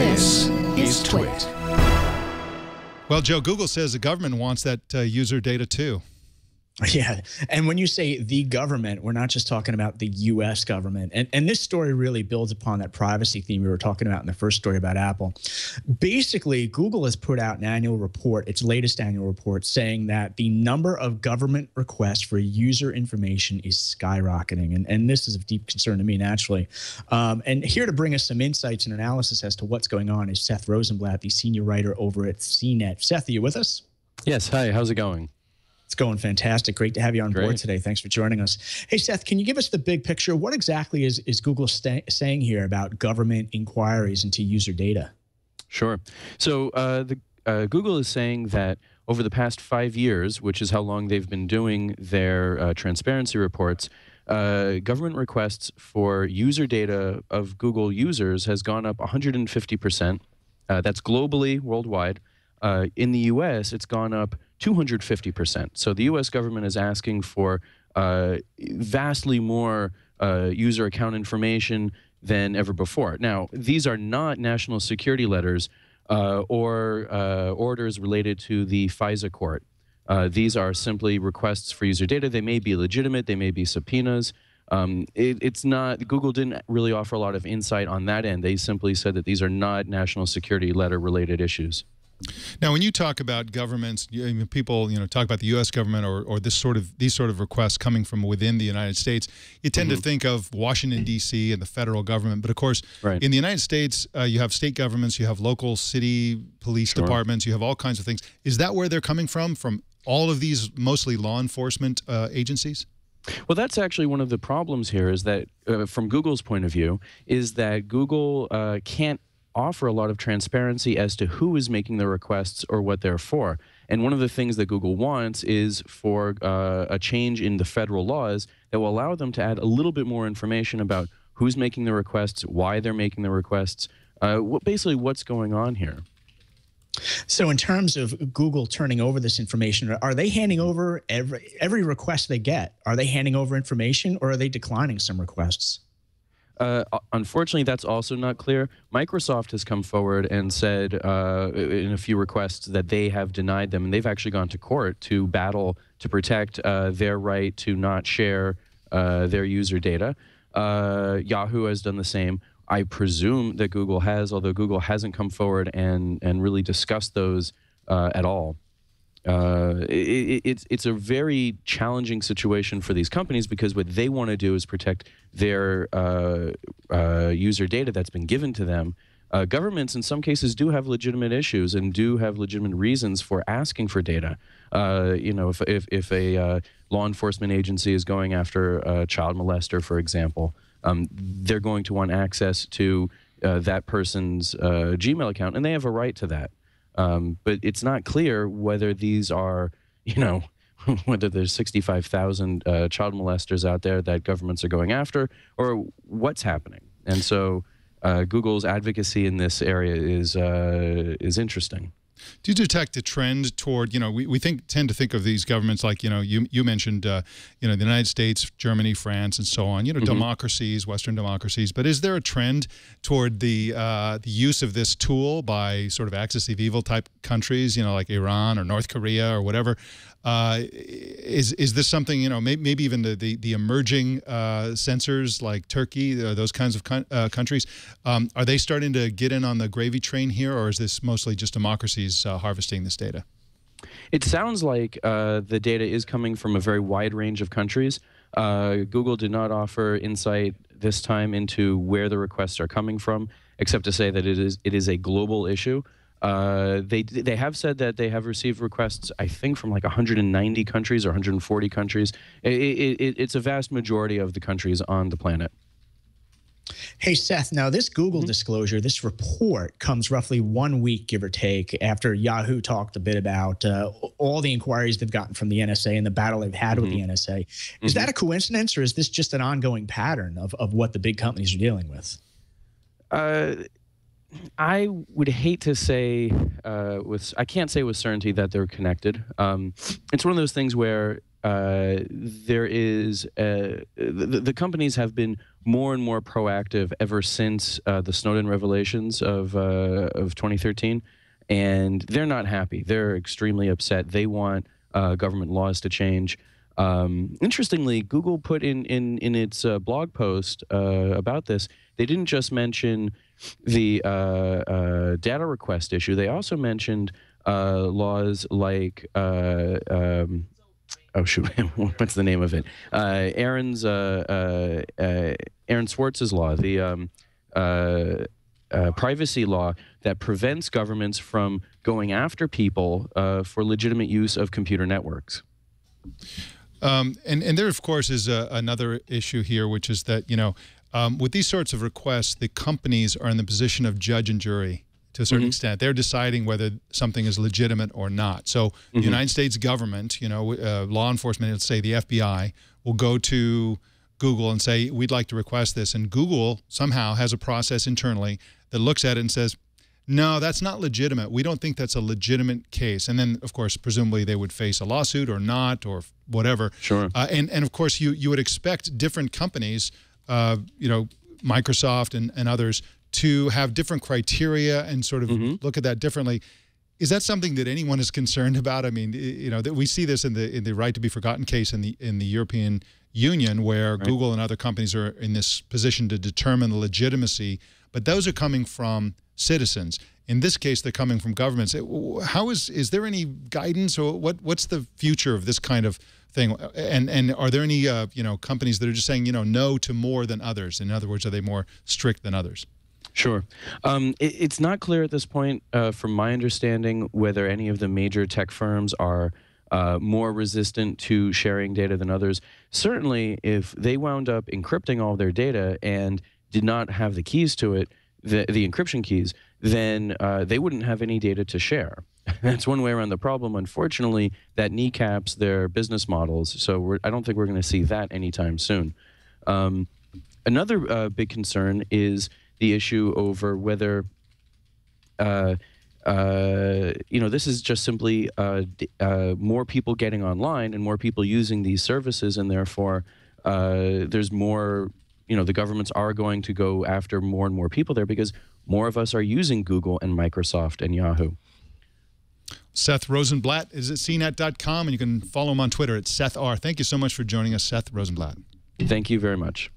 This is TWiT. Well, Joe, Google says the government wants that user data too. Yeah, and when you say the government, we're not just talking about the U.S. government. And this story really builds upon that privacy theme we were talking about in the first story about Apple. Basically, Google has put out an annual report, its latest annual report, saying that the number of government requests for user information is skyrocketing. And this is of deep concern to me, naturally. And here to bring us some insights and analysis as to what's going on is Seth Rosenblatt, the senior writer over at CNET. Seth, are you with us? Yes. Hi. How's it going? It's going fantastic. Great to have you on board today. Thanks for joining us. Hey, Seth, can you give us the big picture? What exactly is Google saying here about government inquiries into user data? Sure. So Google is saying that over the past 5 years, which is how long they've been doing their transparency reports, government requests for user data of Google users has gone up 150%. That's globally, worldwide. In the U.S., it's gone up 250%. So the U.S. government is asking for vastly more user account information than ever before. Now, these are not national security letters or orders related to the FISA court. These are simply requests for user data. They may be legitimate. They may be subpoenas. It's not, Google didn't really offer a lot of insight on that end. They simply said that these are not national security letter related issues. Now, when you talk about governments, people talk about the U.S. government or these sort of requests coming from within the United States, you tend to think of Washington, D.C. and the federal government. But of course, in the United States, you have state governments, you have local city police departments, you have all kinds of things. Is that where they're coming from all of these mostly law enforcement agencies? Well, that's actually one of the problems here is that, from Google's point of view, is that Google can't offer a lot of transparency as to who is making the requests or what they're for. And one of the things that Google wants is for a change in the federal laws that will allow them to add a little bit more information about who's making the requests, why they're making the requests, basically what's going on here. So in terms of Google turning over this information, are they handing over every request they get? Are they handing over information or are they declining some requests? Unfortunately, that's also not clear. Microsoft has come forward and said in a few requests that they have denied them, and they've actually gone to court to battle to protect their right to not share their user data. Yahoo has done the same. I presume that Google has, although Google hasn't come forward and really discussed those at all. It's a very challenging situation for these companies because what they want to do is protect their user data that's been given to them. Governments in some cases do have legitimate issues and do have legitimate reasons for asking for data. If a law enforcement agency is going after a child molester, for example, they're going to want access to that person's Gmail account, and they have a right to that. But it's not clear whether these are, whether there's 65,000 child molesters out there that governments are going after, or what's happening. And so Google's advocacy in this area is interesting. Do you detect a trend toward, we tend to think of these governments like, you mentioned, the United States, Germany, France, and so on, democracies, Western democracies. But is there a trend toward the use of this tool by sort of axis of evil type countries, like Iran or North Korea or whatever? Is this something, maybe even the emerging censors like Turkey, those kinds of countries, are they starting to get in on the gravy train here, or is this mostly just democracies harvesting this data? It sounds like the data is coming from a very wide range of countries. Google did not offer insight this time into where the requests are coming from, except to say that it is a global issue. They have said that they have received requests, I think, from like 190 countries or 140 countries. It's a vast majority of the countries on the planet. Hey, Seth, now this Google disclosure, this report comes roughly 1 week, give or take, after Yahoo talked a bit about all the inquiries they've gotten from the NSA and the battle they've had with the NSA. Is that a coincidence, or is this just an ongoing pattern of what the big companies are dealing with? I would hate to say, I can't say with certainty that they're connected. It's one of those things where there is, the companies have been more and more proactive ever since the Snowden revelations of 2013, and they're not happy. They're extremely upset. They want government laws to change. Interestingly, Google put in its blog post about this, they didn't just mention the data request issue. They also mentioned laws like oh shoot, what's the name of it? Aaron Swartz's law, the privacy law that prevents governments from going after people for legitimate use of computer networks. And there, of course, is another issue here, which is that, you know, with these sorts of requests, the companies are in the position of judge and jury to a certain extent. They're deciding whether something is legitimate or not. So the United States government, you know, law enforcement, let's say the FBI, will go to Google and say, we'd like to request this. And Google somehow has a process internally that looks at it and says, no, that's not legitimate. We don't think that's a legitimate case. And then, of course, presumably they would face a lawsuit or not or whatever. Sure. And of course, you would expect different companies, you know, Microsoft and others, to have different criteria and sort of look at that differently. Is that something that anyone is concerned about? I mean, you know, that we see this in the right to be forgotten case in the European Union, where Google and other companies are in this position to determine the legitimacy, but those are coming from citizens. In this case, they're coming from governments. How is there any guidance, or what's the future of this kind of thing? And are there any you know, companies that are just saying, you know, no to more than others? In other words, are they more strict than others? Sure. It's not clear at this point, from my understanding, whether any of the major tech firms are more resistant to sharing data than others. Certainly, if they wound up encrypting all their data and did not have the keys to it, the encryption keys, then they wouldn't have any data to share. That's one way around the problem. Unfortunately, that kneecaps their business models. So I don't think we're going to see that anytime soon. Another big concern is the issue over whether, you know, this is just simply more people getting online and more people using these services, and therefore there's more, you know, the governments are going to go after more and more people there because more of us are using Google and Microsoft and Yahoo. Seth Rosenblatt is at cnet.com, and you can follow him on Twitter at Seth R. Thank you so much for joining us, Seth Rosenblatt. Thank you very much.